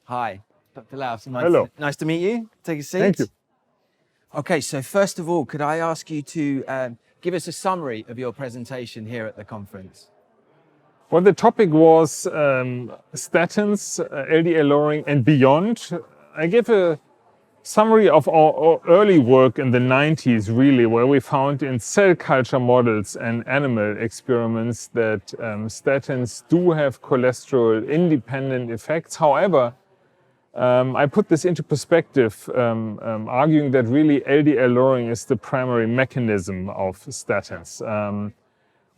Hi, Dr. Laufs. Hello. Nice to meet you. Take a seat. Thank you. Okay, so first of all, could I ask you to give us a summary of your presentation here at the conference? Well, the topic was statins, LDL lowering and beyond. I give a summary of our early work in the 90s, really, where we found in cell culture models and animal experiments that statins do have cholesterol-independent effects. However, I put this into perspective, arguing that really LDL lowering is the primary mechanism of statins.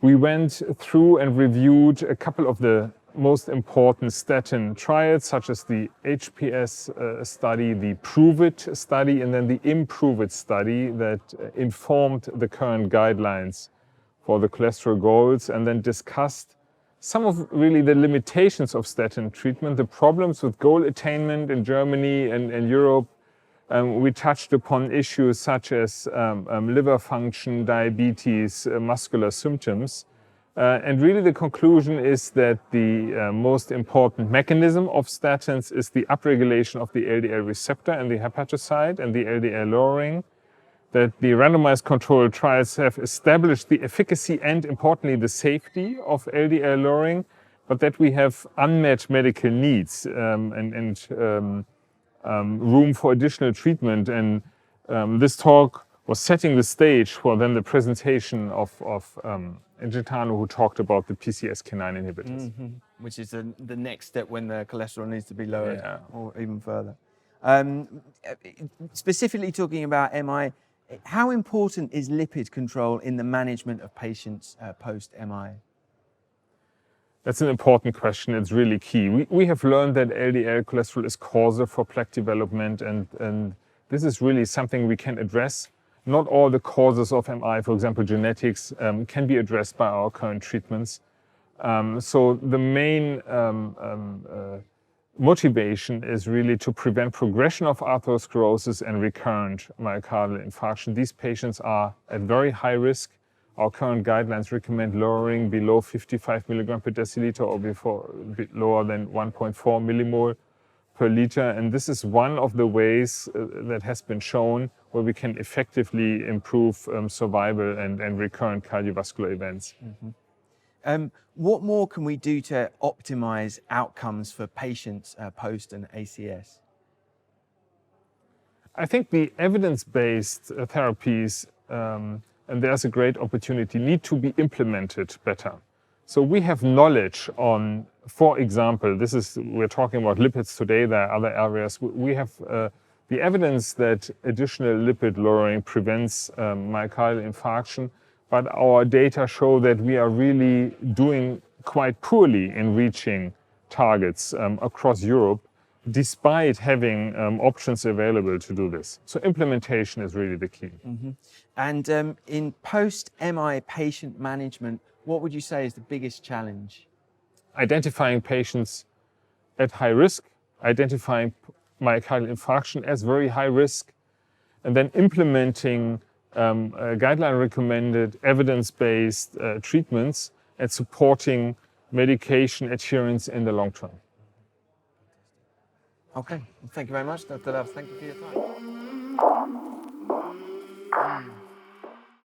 We went through and reviewed a couple of the most important statin trials, such as the HPS study, the PROVE-IT study, and then the IMPROVE-IT study that informed the current guidelines for the cholesterol goals, and then discussed some of really the limitations of statin treatment, the problems with goal attainment in Germany and Europe. We touched upon issues such as liver function, diabetes, muscular symptoms. And really the conclusion is that the most important mechanism of statins is the upregulation of the LDL receptor and the hepatocyte and the LDL lowering. That the randomized controlled trials have established the efficacy and, importantly, the safety of LDL lowering, but that we have unmet medical needs and room for additional treatment. And this talk was setting the stage for then the presentation of Gaetano, who talked about the PCSK9 inhibitors. Mm-hmm. Which is the next step when the cholesterol needs to be lowered, or even further. Specifically talking about MI, how important is lipid control in the management of patients post-MI? That's an important question. It's really key. We have learned that LDL cholesterol is causal for plaque development, and this is really something we can address. Not all the causes of MI, for example, genetics, can be addressed by our current treatments. So the main motivation is really to prevent progression of atherosclerosis and recurrent myocardial infarction. These patients are at very high risk. Our current guidelines recommend lowering below 55 milligram per deciliter or lower than 1.4 millimole per liter. And this is one of the ways that has been shown where we can effectively improve survival and recurrent cardiovascular events. Mm-hmm. What more can we do to optimize outcomes for patients post an ACS? I think the evidence-based therapies, and there's a great opportunity, need to be implemented better. So we have knowledge on, for example, we're talking about lipids today, there are other areas. We have the evidence that additional lipid lowering prevents myocardial infarction, but our data show that we are really doing quite poorly in reaching targets across Europe, despite having options available to do this. So implementation is really the key. Mm-hmm. And in post-MI patient management, what would you say is the biggest challenge? Identifying patients at high risk, identifying myocardial infarction as very high risk, and then implementing guideline-recommended evidence-based treatments and supporting medication adherence in the long term. Okay, well, thank you very much, Dr. Laufs. Thank you for your time.